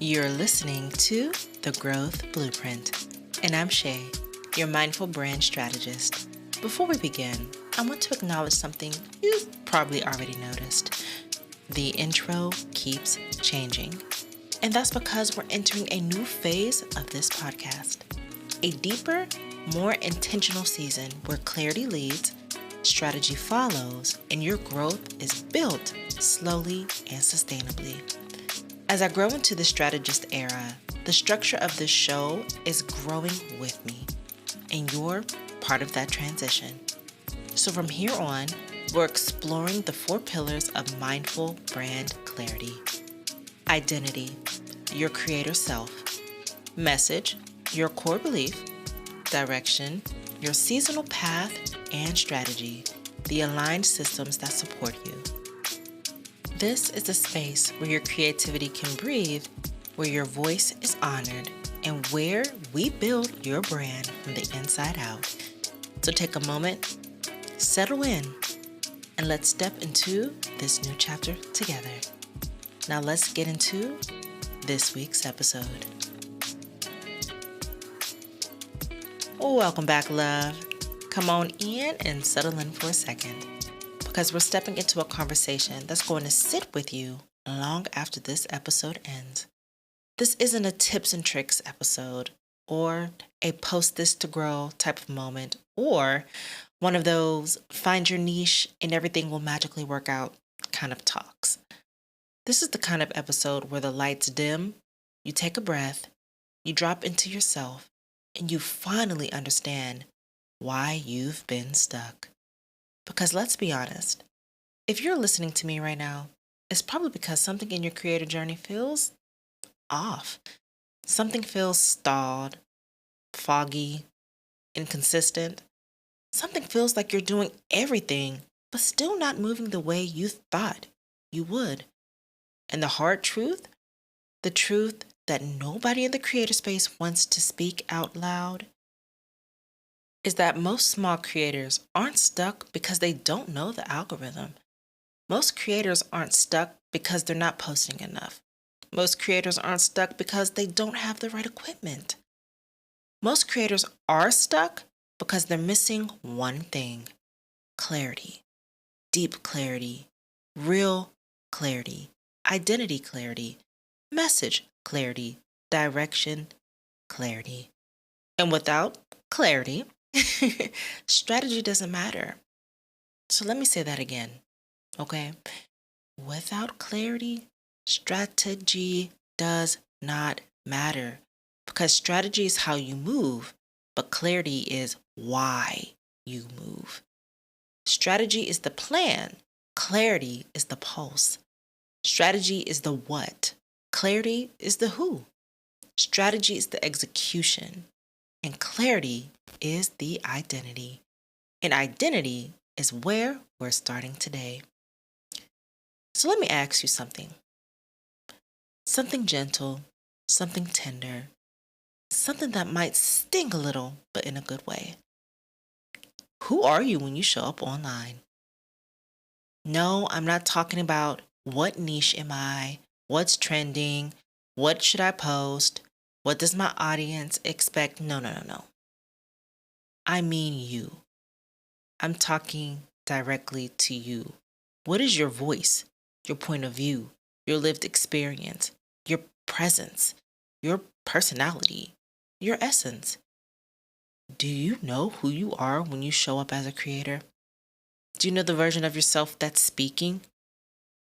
You're listening to The Growth Blueprint, and I'm Shay, your mindful brand strategist. Before we begin, I want to acknowledge something you've probably already noticed. The intro keeps changing, and that's because we're entering a new phase of this podcast. A deeper, more intentional season where clarity leads, strategy follows, and your growth is built slowly and sustainably. As I grow into the strategist era, the structure of this show is growing with me, and you're part of that transition. So from here on, we're exploring the 4 pillars of mindful brand clarity. Identity, your creator self. Message, your core belief. Direction, your seasonal path and strategy, the aligned systems that support you. This is a space where your creativity can breathe, where your voice is honored, and where we build your brand from the inside out. So take a moment, settle in, and let's step into this new chapter together. Now let's get into this week's episode. Welcome back, love. Come on in and settle in for a second, because we're stepping into a conversation that's going to sit with you long after this episode ends. This isn't a tips and tricks episode, or a post this to grow type of moment, or one of those find your niche and everything will magically work out kind of talks. This is the kind of episode where the lights dim, you take a breath, you drop into yourself, and you finally understand why you've been stuck. Because let's be honest, if you're listening to me right now, it's probably because something in your creator journey feels off. Something feels stalled, foggy, inconsistent. Something feels like you're doing everything, but still not moving the way you thought you would. And the hard truth, the truth that nobody in the creator space wants to speak out loud, is that most small creators aren't stuck because they don't know the algorithm. Most creators aren't stuck because they're not posting enough. Most creators aren't stuck because they don't have the right equipment. Most creators are stuck because they're missing one thing: clarity, deep clarity, real clarity, identity clarity, message clarity, direction clarity. And without clarity, strategy doesn't matter. So let me say that again, okay? Without clarity, strategy does not matter, because strategy is how you move, but clarity is why you move. Strategy is the plan. Clarity is the pulse. Strategy is the what. Clarity is the who. Strategy is the execution. And clarity is the identity. And identity is where we're starting today. So let me ask you something. Something gentle, something tender, something that might sting a little, but in a good way. Who are you when you show up online? No, I'm not talking about what niche am I, what's trending, what should I post, what does my audience expect? No. I mean you. I'm talking directly to you. What is your voice, your point of view, your lived experience, your presence, your personality, your essence? Do you know who you are when you show up as a creator? Do you know the version of yourself that's speaking?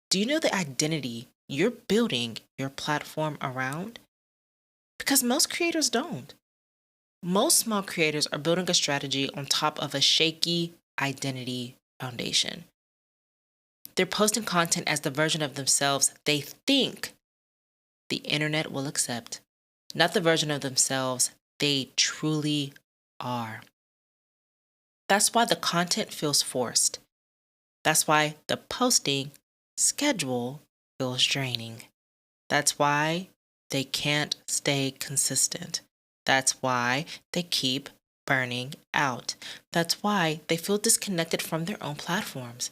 Do you know the identity you're building your platform around? Because most creators don't. Most small creators are building a strategy on top of a shaky identity foundation. They're posting content as the version of themselves they think the internet will accept, not the version of themselves they truly are. That's why the content feels forced. That's why the posting schedule feels draining. That's why they can't stay consistent. That's why they keep burning out. That's why they feel disconnected from their own platforms.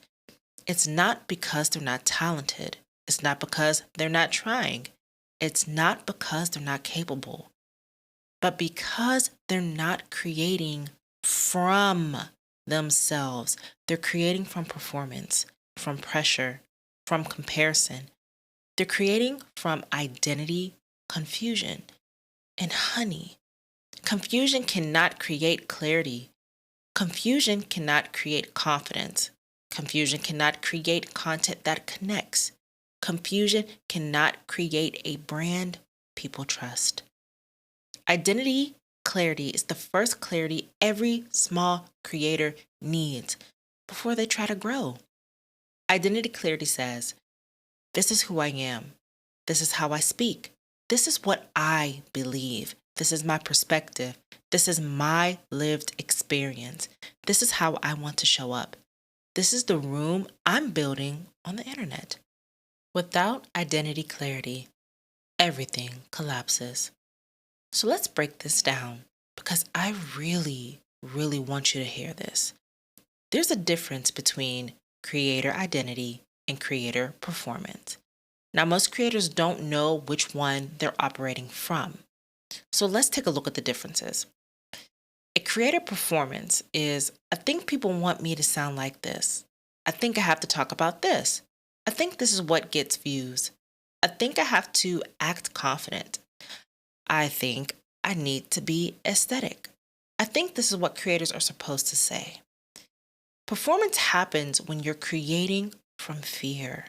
It's not because they're not talented. It's not because they're not trying. It's not because they're not capable, but because they're not creating from themselves. They're creating from performance, from pressure, from comparison. They're creating from identity confusion. And honey, confusion cannot create clarity. Confusion cannot create confidence. Confusion cannot create content that connects. Confusion cannot create a brand people trust. Identity clarity is the first clarity every small creator needs before they try to grow. Identity clarity says, this is who I am. This is how I speak. This is what I believe. This is my perspective. This is my lived experience. This is how I want to show up. This is the room I'm building on the internet. Without identity clarity, everything collapses. So let's break this down because I really, really want you to hear this. There's a difference between creator identity and creator performance. Now, most creators don't know which one they're operating from. So let's take a look at the differences. A creator performance is, I think people want me to sound like this. I think I have to talk about this. I think this is what gets views. I think I have to act confident. I think I need to be aesthetic. I think this is what creators are supposed to say. Performance happens when you're creating from fear.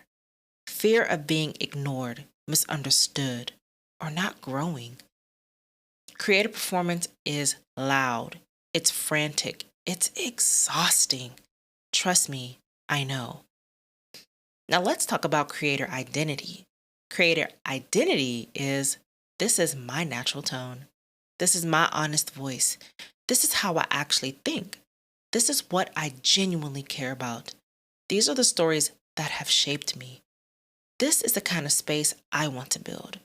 Fear of being ignored, misunderstood, or not growing. Creative performance is loud. It's frantic. It's exhausting. Trust me, I know. Now let's talk about creator identity. Creator identity is, this is my natural tone. This is my honest voice. This is how I actually think. This is what I genuinely care about. These are the stories that have shaped me. This is the kind of space I want to build.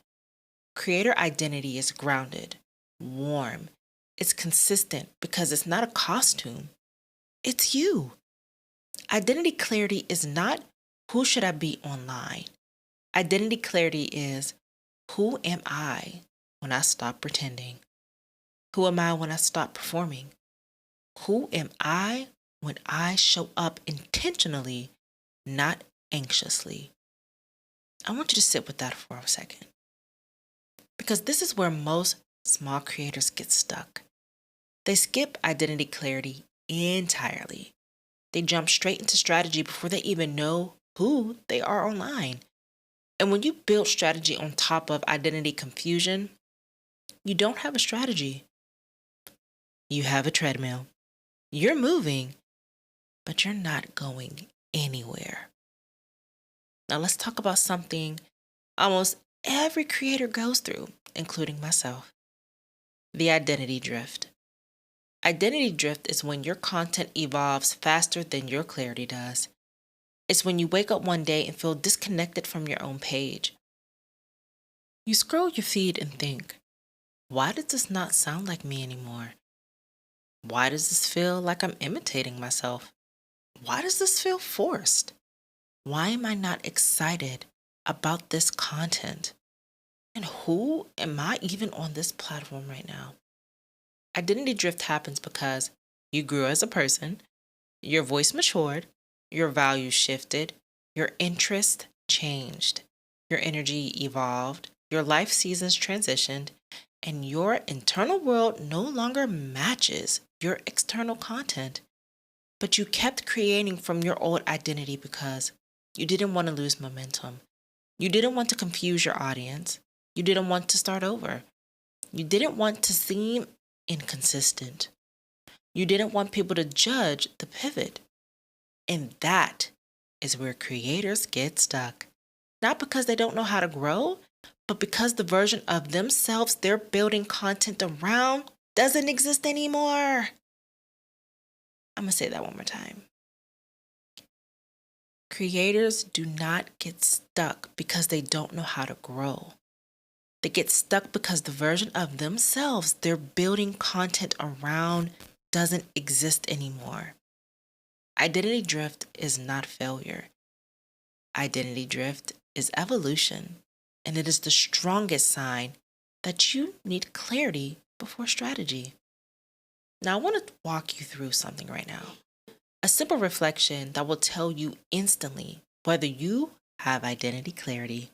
Creator identity is grounded, warm. It's consistent because it's not a costume. It's you. Identity clarity is not who should I be online. Identity clarity is who am I when I stop pretending? Who am I when I stop performing? Who am I when I show up intentionally, not anxiously? I want you to sit with that for a second. Because this is where most small creators get stuck. They skip identity clarity entirely. They jump straight into strategy before they even know who they are online. And when you build strategy on top of identity confusion, you don't have a strategy. You have a treadmill. You're moving, but you're not going anywhere. Now let's talk about something almost every creator goes through, including myself. The identity drift. Identity drift is when your content evolves faster than your clarity does. It's when you wake up one day and feel disconnected from your own page. You scroll your feed and think, why does this not sound like me anymore? Why does this feel like I'm imitating myself? Why does this feel forced? Why am I not excited about this content? And who am I even on this platform right now? Identity drift happens because you grew as a person, your voice matured, your values shifted, your interest changed, your energy evolved, your life seasons transitioned, and your internal world no longer matches your external content. But you kept creating from your old identity because you didn't want to lose momentum. You didn't want to confuse your audience. You didn't want to start over. You didn't want to seem inconsistent. You didn't want people to judge the pivot. And that is where creators get stuck. Not because they don't know how to grow, but because the version of themselves they're building content around doesn't exist anymore. I'm going to say that one more time. Creators do not get stuck because they don't know how to grow. They get stuck because the version of themselves they're building content around doesn't exist anymore. Identity drift is not failure. Identity drift is evolution. and it is the strongest sign that you need clarity before strategy. Now, I want to walk you through something right now. A simple reflection that will tell you instantly whether you have identity clarity.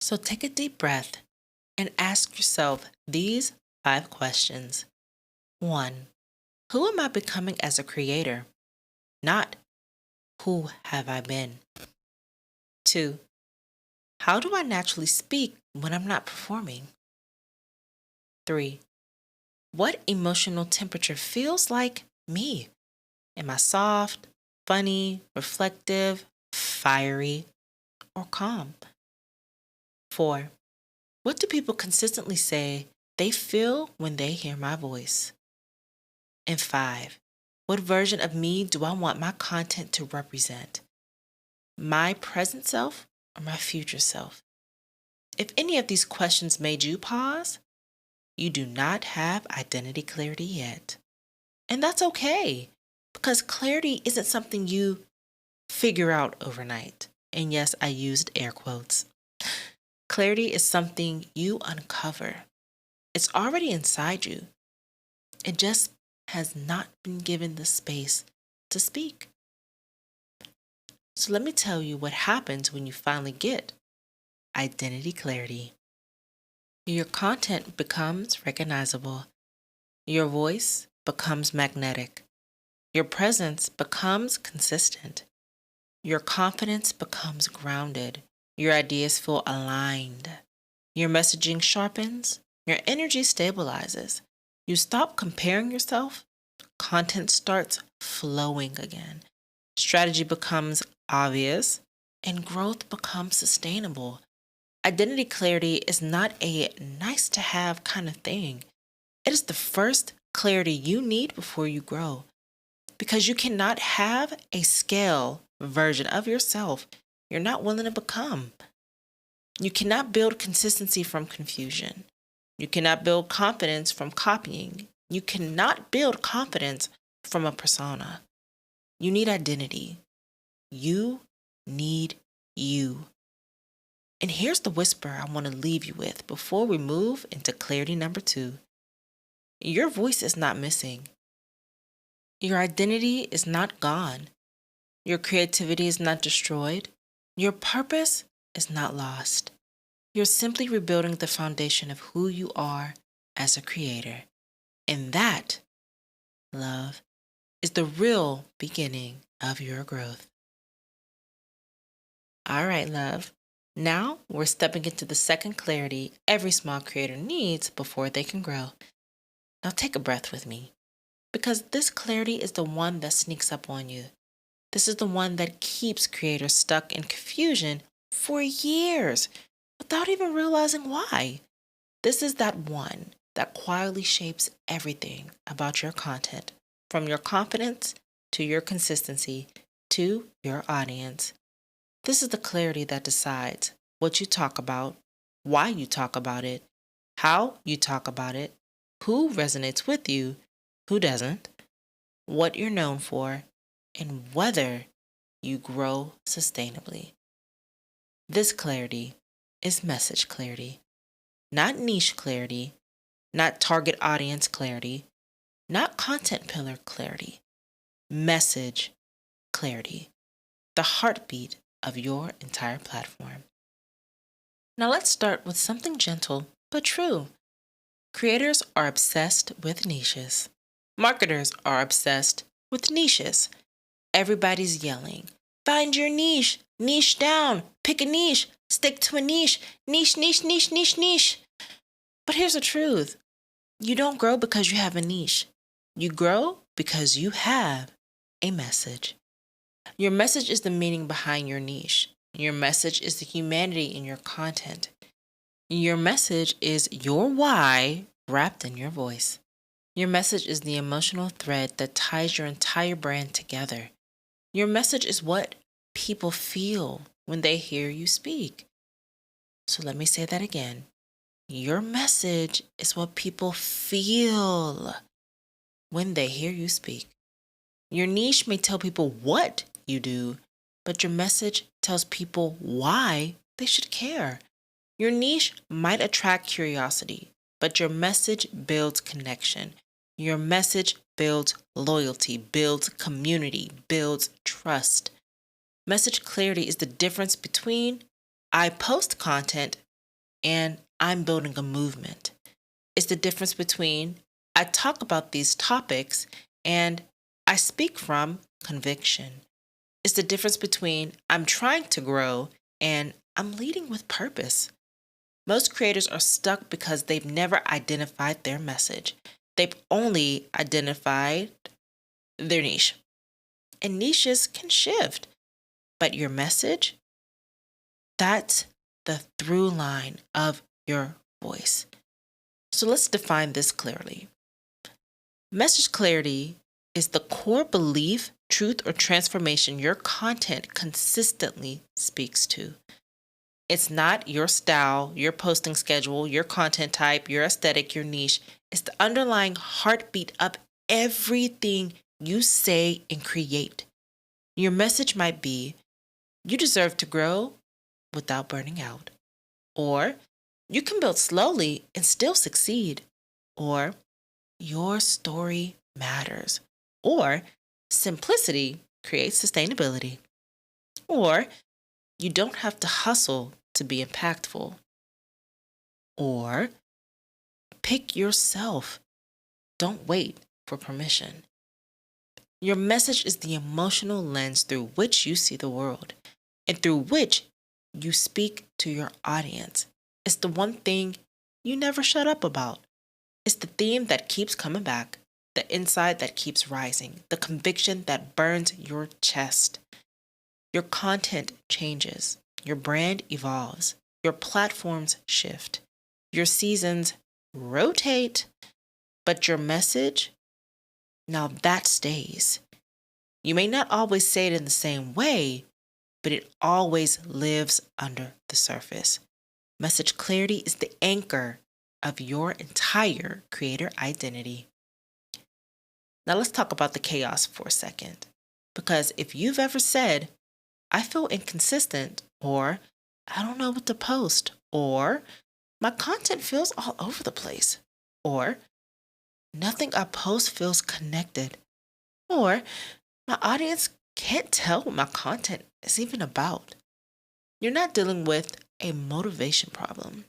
So take a deep breath and ask yourself these 5 questions. 1. Who am I becoming as a creator? Not who have I been? 2. How do I naturally speak when I'm not performing? 3. What emotional temperature feels like me? Am I soft, funny, reflective, fiery, or calm? 4. What do people consistently say they feel when they hear my voice? And 5. What version of me do I want my content to represent? My present self or my future self? If any of these questions made you pause, you do not have identity clarity yet. And that's okay, because clarity isn't something you figure out overnight. And yes, I used air quotes. Clarity is something you uncover. It's already inside you. It just has not been given the space to speak. So let me tell you what happens when you finally get identity clarity. Your content becomes recognizable. Your voice becomes magnetic. Your presence becomes consistent. Your confidence becomes grounded. Your ideas feel aligned. Your messaging sharpens. Your energy stabilizes. You stop comparing yourself. Content starts flowing again. Strategy becomes obvious, and growth becomes sustainable. Identity clarity is not a nice to have kind of thing. It is the first clarity you need before you grow. Because you cannot have a scale version of yourself you're not willing to become. You cannot build consistency from confusion. You cannot build confidence from copying. You cannot build confidence from a persona. You need identity. You need you. And here's the whisper I want to leave you with before we move into clarity number 2. Your voice is not missing. Your identity is not gone. Your creativity is not destroyed. Your purpose is not lost. You're simply rebuilding the foundation of who you are as a creator. And that, love, is the real beginning of your growth. All right, love. Now we're stepping into the second clarity every small creator needs before they can grow. Now take a breath with me, because this clarity is the one that sneaks up on you. This is the one that keeps creators stuck in confusion for years without even realizing why. This is that one that quietly shapes everything about your content, from your confidence to your consistency to your audience. This is the clarity that decides what you talk about, why you talk about it, how you talk about it, who resonates with you, who doesn't, what you're known for, and whether you grow sustainably. This clarity is message clarity, not niche clarity, not target audience clarity, not content pillar clarity, message clarity, the heartbeat of your entire platform. Now let's start with something gentle but true. Creators are obsessed with niches. Marketers are obsessed with niches. Everybody's yelling, find your niche, niche down, pick a niche, stick to a niche, niche, niche, niche, niche, niche. But here's the truth. You don't grow because you have a niche. You grow because you have a message. Your message is the meaning behind your niche. Your message is the humanity in your content. Your message is your why wrapped in your voice. Your message is the emotional thread that ties your entire brand together. Your message is what people feel when they hear you speak. So let me say that again. Your message is what people feel when they hear you speak. Your niche may tell people what you do, but your message tells people why they should care. Your niche might attract curiosity, but your message builds connection. Your message builds loyalty, builds community, builds trust. Message clarity is the difference between I post content and I'm building a movement. It's the difference between I talk about these topics and I speak from conviction. It's the difference between I'm trying to grow and I'm leading with purpose. Most creators are stuck because they've never identified their message. They've only identified their niche. And niches can shift, but your message, that's the through line of your voice. So let's define this clearly. Message clarity is the core belief, truth, or transformation your content consistently speaks to. It's not your style, your posting schedule, your content type, your aesthetic, your niche. It's the underlying heartbeat of everything you say and create. Your message might be, you deserve to grow without burning out. Or, you can build slowly and still succeed. Or, your story matters. Or, simplicity creates sustainability. Or, you don't have to hustle to be impactful. Or, pick yourself. Don't wait for permission. Your message is the emotional lens through which you see the world and through which you speak to your audience. It's the one thing you never shut up about. It's the theme that keeps coming back, the insight that keeps rising, the conviction that burns your chest. Your content changes, your brand evolves, your platforms shift, your seasons rotate, but your message, now that stays. You may not always say it in the same way, but it always lives under the surface. Message clarity is the anchor of your entire creator identity. Now let's talk about the chaos for a second. Because if you've ever said, I feel inconsistent, or I don't know what to post, or my content feels all over the place, or nothing I post feels connected, or my audience can't tell what my content is even about. You're not dealing with a motivation problem.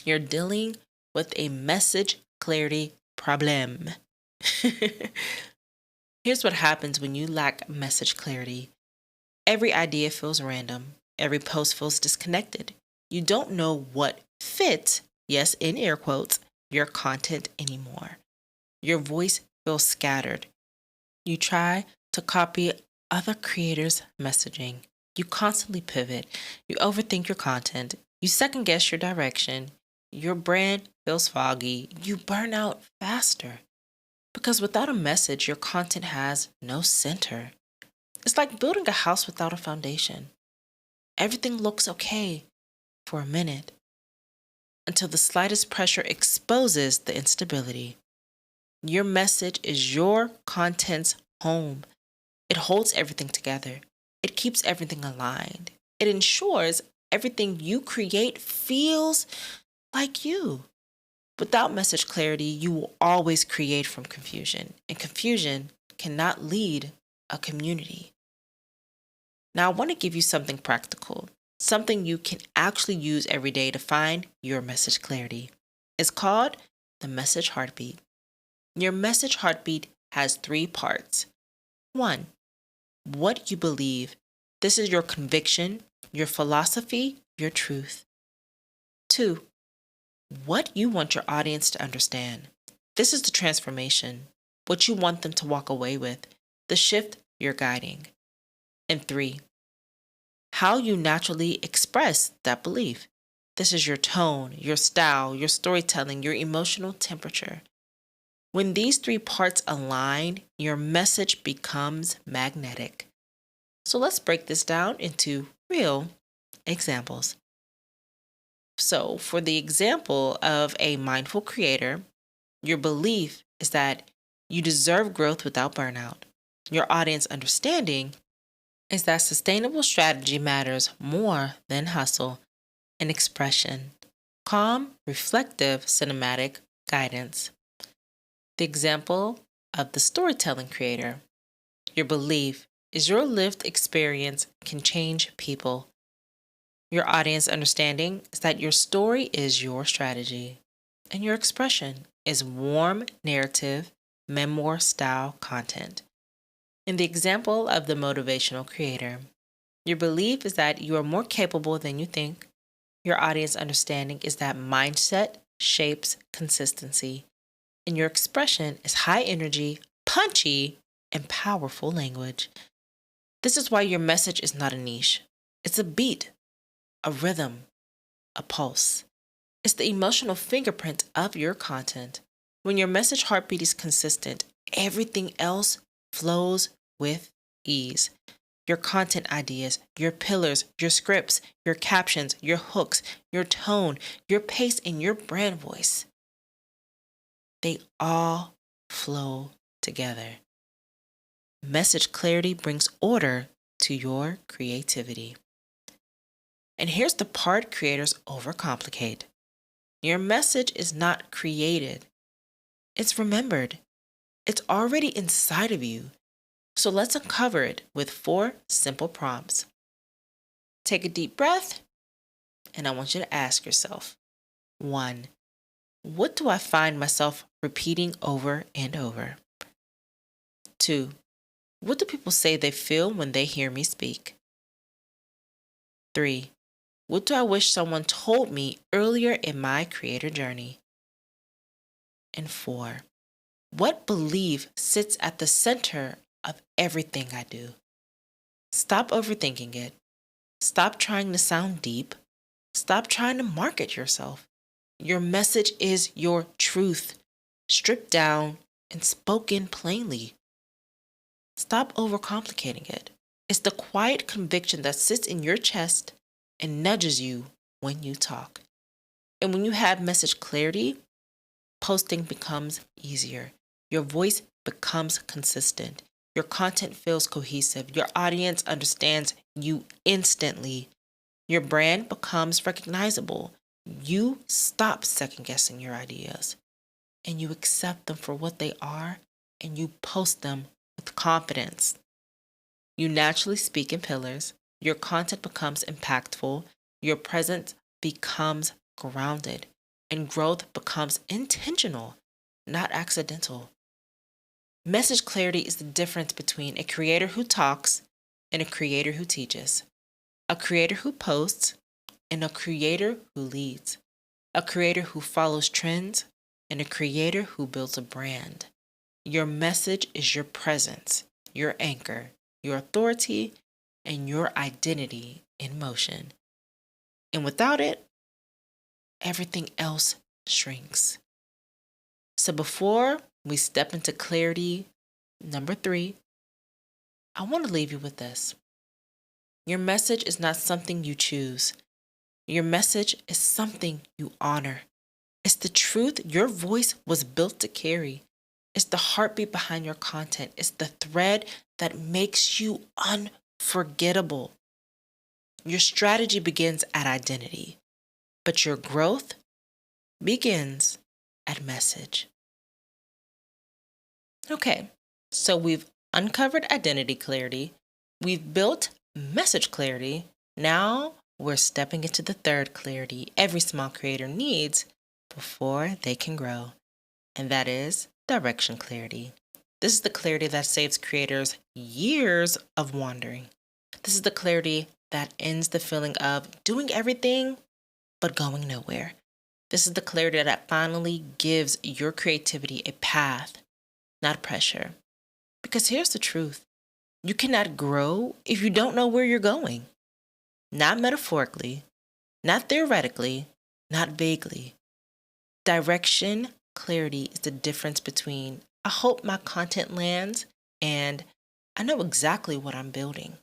You're dealing with a message clarity problem. Here's what happens when you lack message clarity. Every idea feels random. Every post feels disconnected. You don't know what fits, yes, in air quotes, your content anymore. Your voice feels scattered. You try to copy other creators' messaging. You constantly pivot. You overthink your content. You second guess your direction. Your brand feels foggy. You burn out faster. Because without a message, your content has no center. It's like building a house without a foundation. Everything looks okay for a minute until the slightest pressure exposes the instability. Your message is your content's home. It holds everything together. It keeps everything aligned. It ensures everything you create feels like you. Without message clarity, you will always create from confusion, and confusion cannot lead a community. Now, I want to give you something practical, something you can actually use every day to find your message clarity. It's called the message heartbeat. Your message heartbeat has 3 parts. 1, what you believe. This is your conviction, your philosophy, your truth. 2, what you want your audience to understand. This is the transformation, what you want them to walk away with, the shift you're guiding. And 3, how you naturally express that belief. This is your tone, your style, your storytelling, your emotional temperature. When these 3 parts align, your message becomes magnetic. So let's break this down into real examples. So for the example of a mindful creator, your belief is that you deserve growth without burnout. Your audience understanding is that sustainable strategy matters more than hustle and expression. Calm, reflective, cinematic guidance. The example of the storytelling creator. Your belief is your lived experience can change people. Your audience understanding is that your story is your strategy, and your expression is warm narrative, memoir style content. In the example of the motivational creator, your belief is that you are more capable than you think. Your audience understanding is that mindset shapes consistency, and your expression is high energy, punchy, and powerful language. This is why your message is not a niche, it's a beat, a rhythm, a pulse. It's the emotional fingerprint of your content. When your message heartbeat is consistent, everything else flows with ease. Your content ideas, your pillars, your scripts, your captions, your hooks, your tone, your pace, and your brand voice. They all flow together. Message clarity brings order to your creativity. And here's the part creators overcomplicate. Your message is not created, it's remembered. It's already inside of you. So let's uncover it with 4 simple prompts. Take a deep breath, and I want you to ask yourself 1. What do I find myself repeating over and over? 2. What do people say they feel when they hear me speak? 3. What do I wish someone told me earlier in my creator journey? And 4. What belief sits at the center of everything I do? Stop overthinking it. Stop trying to sound deep. Stop trying to market yourself. Your message is your truth, stripped down and spoken plainly. Stop overcomplicating it. It's the quiet conviction that sits in your chest and nudges you when you talk. And when you have message clarity, posting becomes easier. Your voice becomes consistent. Your content feels cohesive. Your audience understands you instantly. Your brand becomes recognizable. You stop second guessing your ideas and you accept them for what they are and you post them with confidence. You naturally speak in pillars. Your content becomes impactful. Your presence becomes grounded and growth becomes intentional, not accidental. Message clarity is the difference between a creator who talks and a creator who teaches, a creator who posts and a creator who leads, a creator who follows trends and a creator who builds a brand. Your message is your presence, your anchor, your authority, and your identity in motion. And without it, everything else shrinks. So before we step into clarity number 3, I want to leave you with this. Your message is not something you choose. Your message is something you honor. It's the truth your voice was built to carry. It's the heartbeat behind your content. It's the thread that makes you unforgettable. Your strategy begins at identity, but your growth begins at message. Okay, so we've uncovered identity clarity. We've built message clarity. Now we're stepping into the third clarity every small creator needs before they can grow, and that is direction clarity. This is the clarity that saves creators years of wandering. This is the clarity that ends the feeling of doing everything but going nowhere. This is the clarity that finally gives your creativity a path, not pressure. Because here's the truth. You cannot grow if you don't know where you're going. Not metaphorically, not theoretically, not vaguely. Direction clarity is the difference between I hope my content lands and I know exactly what I'm building.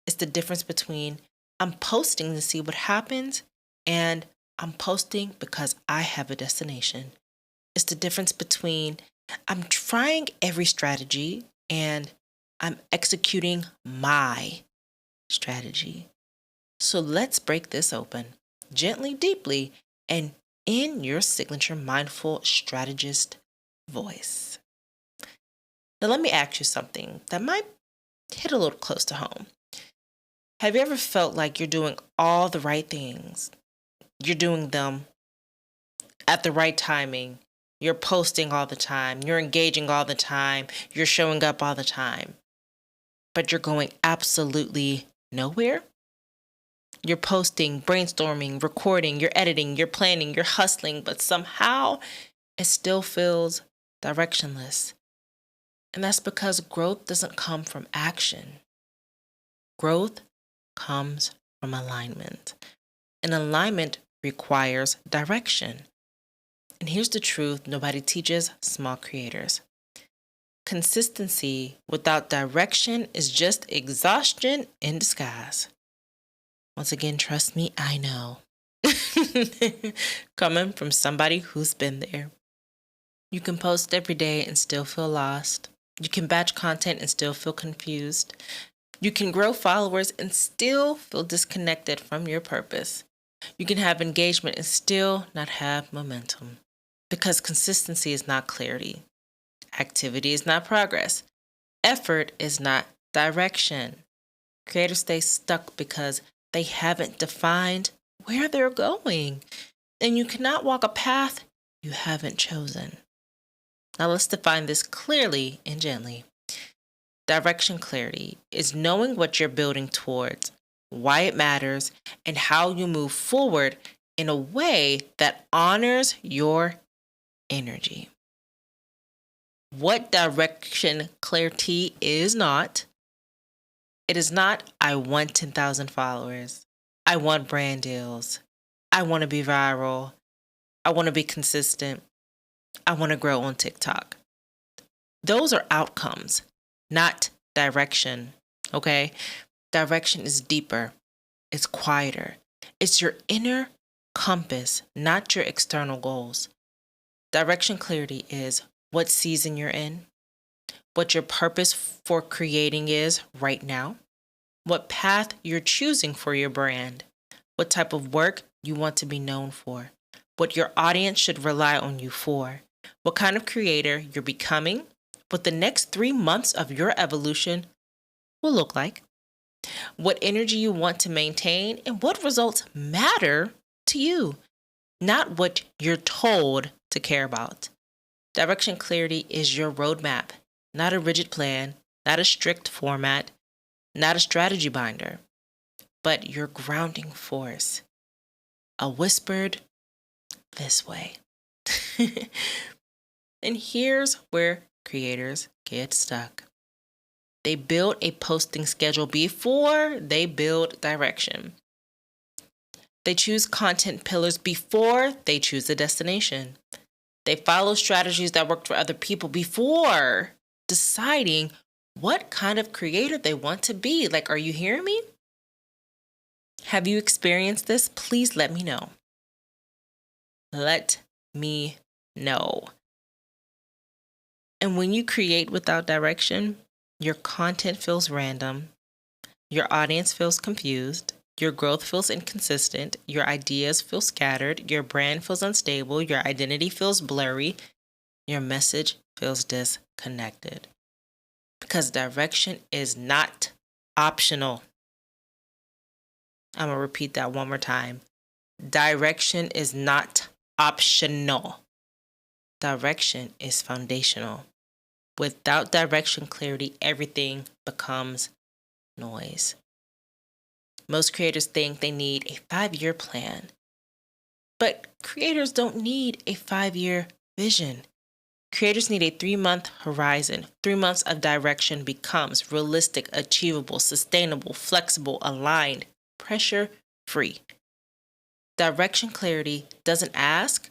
It's the difference between I'm posting to see what happens and I'm posting because I have a destination. It's the difference between I'm trying every strategy and I'm executing my strategy. So let's break this open gently, deeply, and in your signature mindful strategist voice. Now, let me ask you something that might hit a little close to home. Have you ever felt like you're doing all the right things? You're doing them at the right timing. You're posting all the time. You're engaging all the time. You're showing up all the time. But you're going absolutely nowhere? You're posting, brainstorming, recording, you're editing, you're planning, you're hustling, but somehow it still feels directionless. And that's because growth doesn't come from action. Growth comes from alignment. And alignment requires direction. And here's the truth nobody teaches small creators. Consistency without direction is just exhaustion in disguise. Once again, trust me, I know. Coming from somebody who's been there. You can post every day and still feel lost. You can batch content and still feel confused. You can grow followers and still feel disconnected from your purpose. You can have engagement and still not have momentum. Because consistency is not clarity. Activity is not progress. Effort is not direction. Creators stay stuck because they haven't defined where they're going. And you cannot walk a path you haven't chosen. Now let's define this clearly and gently. Direction clarity is knowing what you're building towards, why it matters, and how you move forward in a way that honors your energy. What direction clarity is not, it is not, I want 10,000 followers. I want brand deals. I want to be viral. I want to be consistent. I want to grow on TikTok. Those are outcomes, not direction, okay? Direction is deeper. It's quieter. It's your inner compass, not your external goals. Direction clarity is what season you're in, what your purpose for creating is right now, what path you're choosing for your brand, what type of work you want to be known for, what your audience should rely on you for, what kind of creator you're becoming, what the next 3 months of your evolution will look like, what energy you want to maintain, and what results matter to you, not what you're told to care about. Direction clarity is your roadmap, not a rigid plan, not a strict format, not a strategy binder, but your grounding force. A whispered, this way. And here's where creators get stuck. They build a posting schedule before they build direction. They choose content pillars before they choose a destination. They follow strategies that worked for other people before deciding what kind of creator they want to be. Like, are you hearing me? Have you experienced this? Please let me know. Let me know. And when you create without direction, your content feels random, your audience feels confused, your growth feels inconsistent, your ideas feel scattered, your brand feels unstable, your identity feels blurry, your message feels disconnected. Because direction is not optional. I'm going to repeat that one more time. Direction is not optional. Direction is foundational. Without direction clarity, everything becomes noise. Most creators think they need a 5-year plan. But creators don't need a 5-year vision. Creators need a 3-month horizon. 3 months of direction becomes realistic, achievable, sustainable, flexible, aligned, pressure-free. Direction clarity doesn't ask,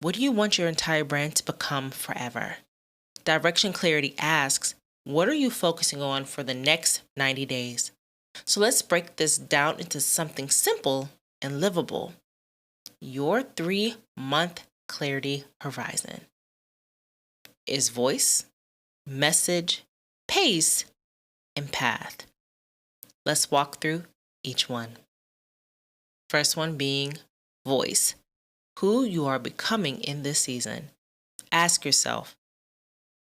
what do you want your entire brand to become forever? Direction clarity asks, what are you focusing on for the next 90 days? So let's break this down into something simple and livable. Your 3-month clarity horizon is voice, message, pace, and path. Let's walk through each one. First one being voice, who you are becoming in this season. Ask yourself,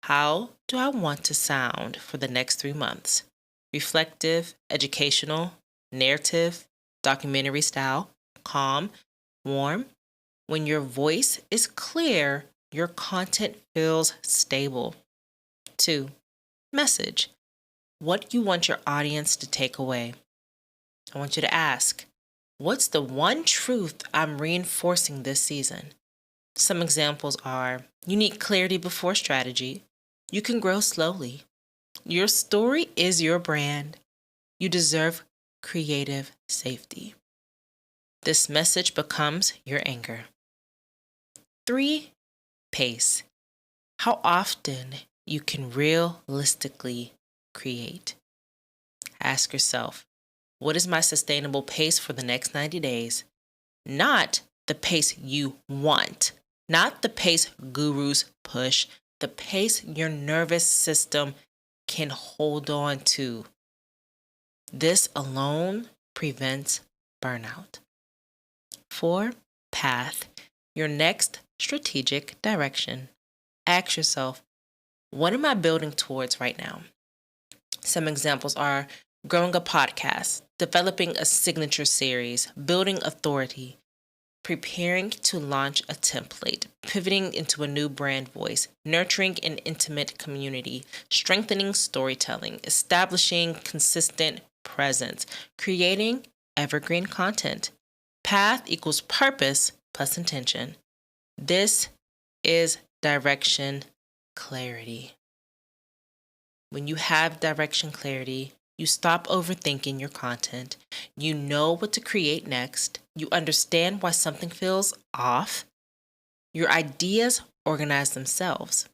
how do I want to sound for the next 3 months? Reflective, educational, narrative, documentary style, calm, warm. When your voice is clear, your content feels stable. 2, message. What you want your audience to take away. I want you to ask, what's the one truth I'm reinforcing this season? Some examples are, you need clarity before strategy. You can grow slowly. Your story is your brand. You deserve creative safety. This message becomes your anchor. 3, pace. How often you can realistically create. Ask yourself, what is my sustainable pace for the next 90 days? Not the pace you want, not the pace gurus push, the pace your nervous system can hold on to. This alone prevents burnout. 4, path, your next strategic direction. Ask yourself, what am I building towards right now? Some examples are growing a podcast, developing a signature series, building authority, preparing to launch a template, pivoting into a new brand voice, nurturing an intimate community, strengthening storytelling, establishing consistent presence, creating evergreen content. Path equals purpose plus intention. This is direction clarity. When you have direction clarity, you stop overthinking your content. You know what to create next. You understand why something feels off. Your ideas organize themselves.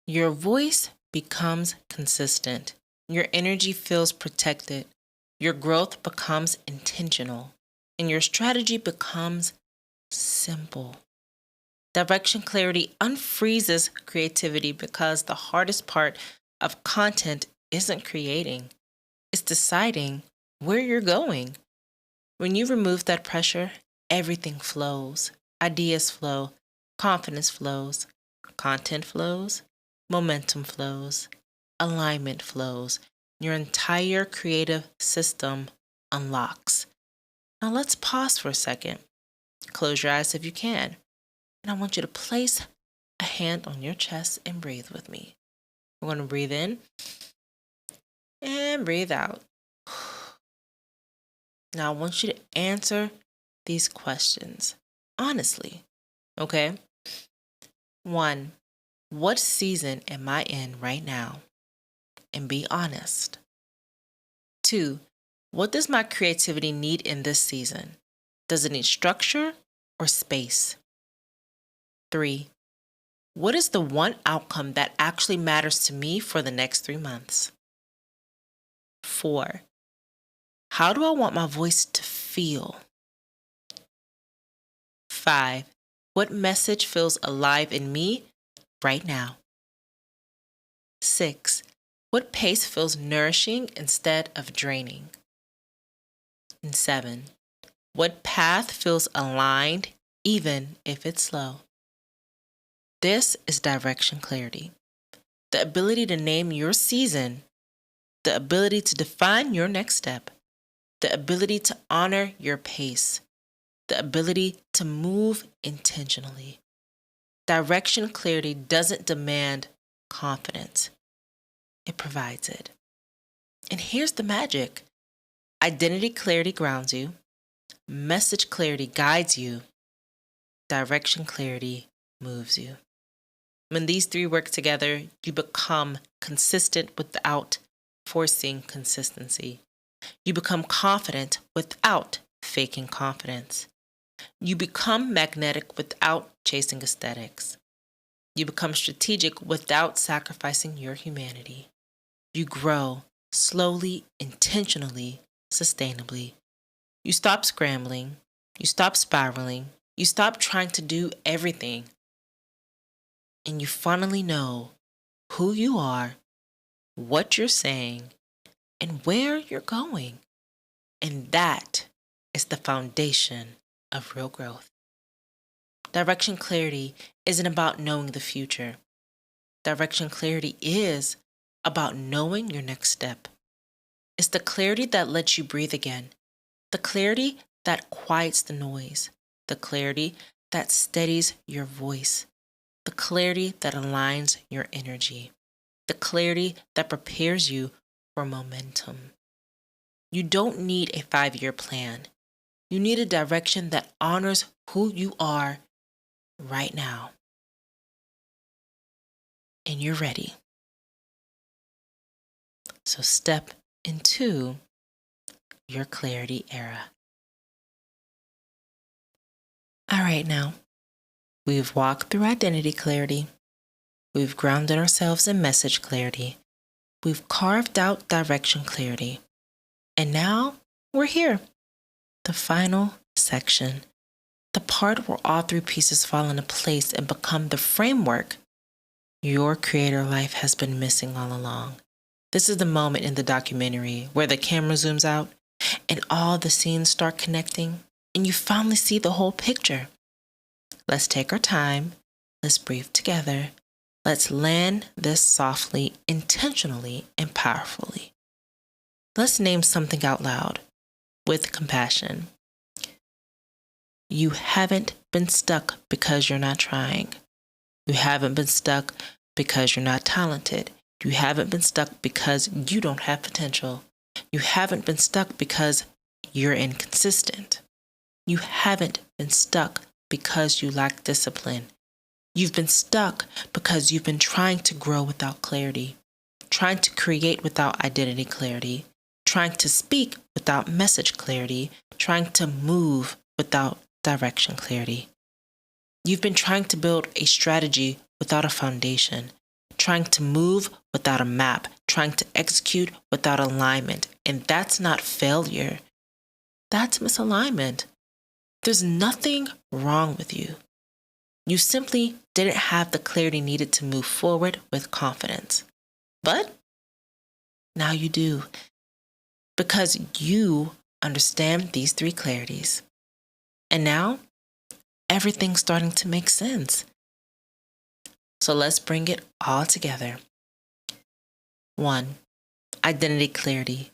Your voice becomes consistent. Your energy feels protected. Your growth becomes intentional. And your strategy becomes simple. Direction clarity unfreezes creativity because the hardest part of content isn't creating, it's deciding where you're going. When you remove that pressure, everything flows. Ideas flow, confidence flows, content flows, momentum flows, alignment flows. Your entire creative system unlocks. Now let's pause for a second. Close your eyes if you can. And I want you to place a hand on your chest and breathe with me. We're going to breathe in and breathe out. Now I want you to answer these questions honestly, okay? 1, what season am I in right now? And be honest. 2, what does my creativity need in this season? Does it need structure or space? 3, what is the one outcome that actually matters to me for the next 3 months? 4, how do I want my voice to feel? 5, what message feels alive in me right now? 6, what pace feels nourishing instead of draining? And 7, what path feels aligned even if it's slow? This is direction clarity. The ability to name your season, the ability to define your next step, the ability to honor your pace, the ability to move intentionally. Direction clarity doesn't demand confidence, it provides it. And here's the magic: identity clarity grounds you, message clarity guides you, direction clarity moves you. When these 3 work together, you become consistent without forcing consistency. You become confident without faking confidence. You become magnetic without chasing aesthetics. You become strategic without sacrificing your humanity. You grow slowly, intentionally, sustainably. You stop scrambling. You stop spiraling. You stop trying to do everything. And you finally know who you are, what you're saying, and where you're going. And that is the foundation of real growth. Direction clarity isn't about knowing the future. Direction clarity is about knowing your next step. It's the clarity that lets you breathe again, the clarity that quiets the noise, the clarity that steadies your voice, the clarity that aligns your energy, the clarity that prepares you for momentum. You don't need a 5-year plan. You need a direction that honors who you are right now. And you're ready. So step into your clarity era. All right, now, we've walked through identity clarity. We've grounded ourselves in message clarity. We've carved out direction clarity. And now we're here. The final section. The part where all 3 pieces fall into place and become the framework your creator life has been missing all along. This is the moment in the documentary where the camera zooms out and all the scenes start connecting and you finally see the whole picture. Let's take our time. Let's breathe together. Let's land this softly, intentionally, and powerfully. Let's name something out loud with compassion. You haven't been stuck because you're not trying. You haven't been stuck because you're not talented. You haven't been stuck because you don't have potential. You haven't been stuck because you're inconsistent. You haven't been stuck because you lack discipline. You've been stuck because you've been trying to grow without clarity, trying to create without identity clarity, trying to speak without message clarity, trying to move without direction clarity. You've been trying to build a strategy without a foundation, trying to move without a map, trying to execute without alignment. And that's not failure. That's misalignment. There's nothing wrong with you. You simply didn't have the clarity needed to move forward with confidence. But now you do, because you understand these 3 clarities. And now everything's starting to make sense. So let's bring it all together. 1, identity clarity.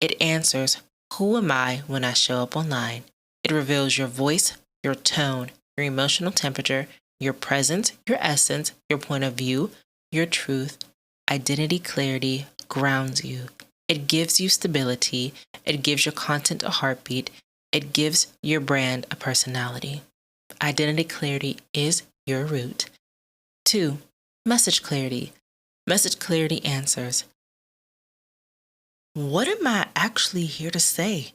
It answers, who am I when I show up online? It reveals your voice, your tone, your emotional temperature, your presence, your essence, your point of view, your truth. Identity clarity grounds you. It gives you stability. It gives your content a heartbeat. It gives your brand a personality. Identity clarity is your root. 2, message clarity. Message clarity answers, what am I actually here to say?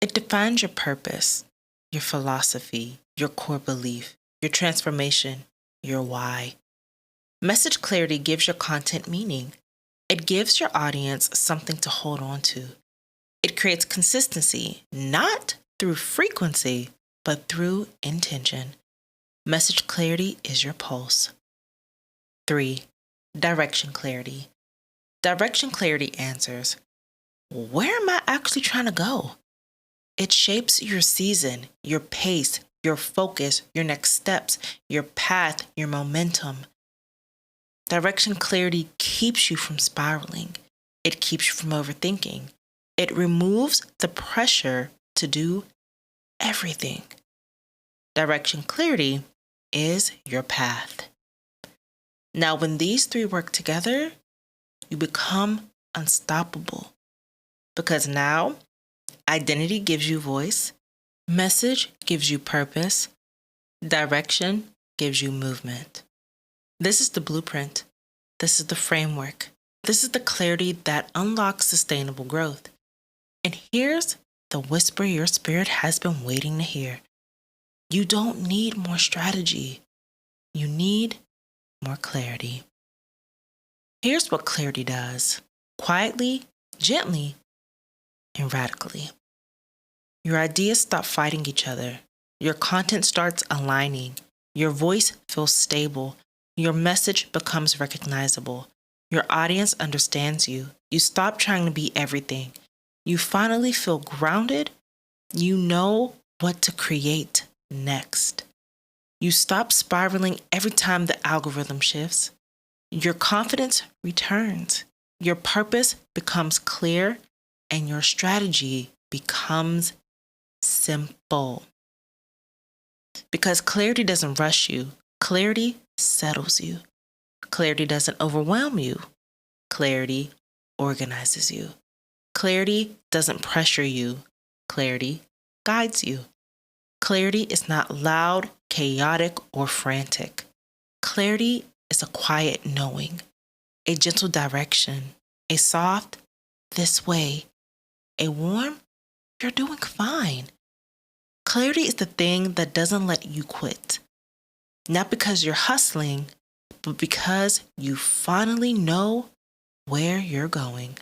It defines your purpose, your philosophy, your core belief, your transformation, your why. Message clarity gives your content meaning. It gives your audience something to hold on to. It creates consistency, not through frequency, but through intention. Message clarity is your pulse. 3, direction clarity. Direction clarity answers, where am I actually trying to go? It shapes your season, your pace, your focus, your next steps, your path, your momentum. Direction clarity keeps you from spiraling. It keeps you from overthinking. It removes the pressure to do everything. Direction clarity is your path. Now, when these 3 work together, you become unstoppable. Because now, identity gives you voice, message gives you purpose, direction gives you movement. This is the blueprint. This is the framework. This is the clarity that unlocks sustainable growth. And here's the whisper your spirit has been waiting to hear. You don't need more strategy. You need more clarity. Here's what clarity does. Quietly, gently, and radically. Your ideas stop fighting each other. Your content starts aligning. Your voice feels stable. Your message becomes recognizable. Your audience understands you. You You stop trying to be everything. You finally feel grounded. You know what to create next. You stop spiraling every time the algorithm shifts. Your confidence returns. Your purpose becomes clear, and your strategy becomes simple. Because clarity doesn't rush you. Clarity settles you. Clarity doesn't overwhelm you. Clarity organizes you. Clarity doesn't pressure you. Clarity guides you. Clarity is not loud, chaotic, or frantic. Clarity is a quiet knowing, a gentle direction, a soft, this way, a warm, you're doing fine. Clarity is the thing that doesn't let you quit. Not because you're hustling, but because you finally know where you're going.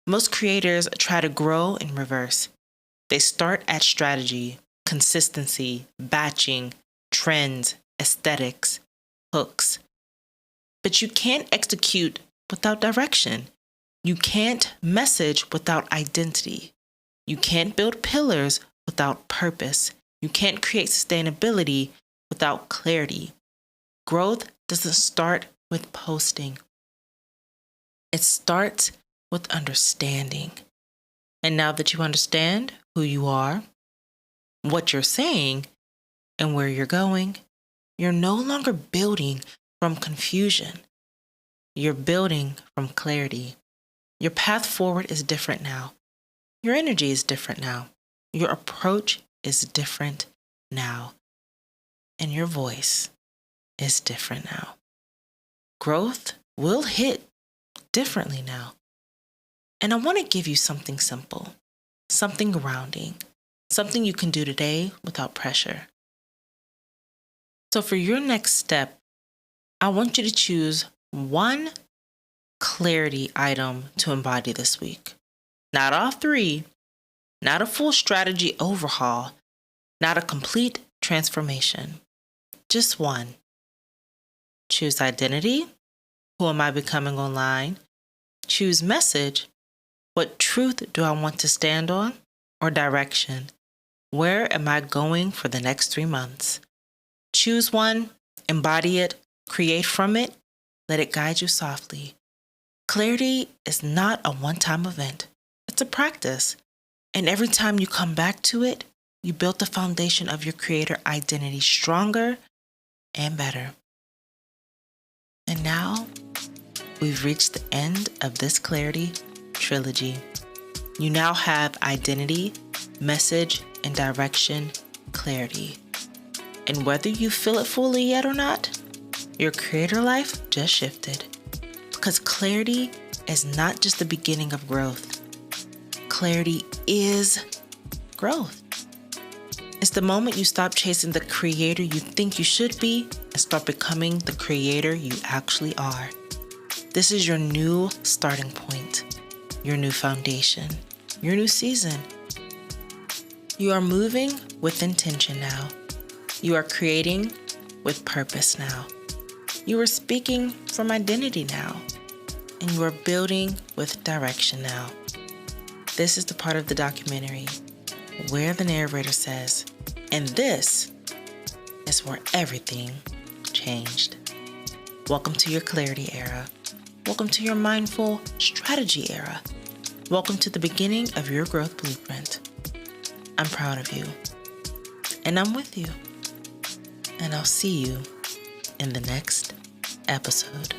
Most creators try to grow in reverse. They start at strategy, consistency, batching, trends, aesthetics, hooks. But you can't execute without direction. You can't message without identity. You can't build pillars without purpose. You can't create sustainability without clarity. Growth doesn't start with posting. It starts with understanding. And now that you understand who you are, what you're saying, and where you're going, you're no longer building from confusion. You're building from clarity. Your path forward is different now. Your energy is different now. Your approach is different now. And your voice is different now. Growth will hit differently now. And I want to give you something simple, something grounding, something you can do today without pressure. So for your next step, I want you to choose one clarity item to embody this week. Not all three, not a full strategy overhaul, not a complete transformation. Just one. Choose identity. Who am I becoming online? Choose message. What truth do I want to stand on? Or direction? Where am I going for the next 3 months? Choose one, embody it, create from it, let it guide you softly. Clarity is not a one-time event. It's a practice. And every time you come back to it, you build the foundation of your creator identity stronger and better. And now, we've reached the end of this clarity trilogy. You now have identity, message, and direction clarity. And whether you feel it fully yet or not, your creator life just shifted. Because clarity is not just the beginning of growth. Clarity is growth. It's the moment you stop chasing the creator you think you should be and start becoming the creator you actually are. This is your new starting point, your new foundation, your new season. You are moving with intention now. You are creating with purpose now. You are speaking from identity now. And you are building with direction now. This is the part of the documentary where the narrator says, and this is where everything changed. Welcome to your clarity era. Welcome to your mindful strategy era. Welcome to the beginning of your growth blueprint. I'm proud of you. And I'm with you. And I'll see you in the next episode.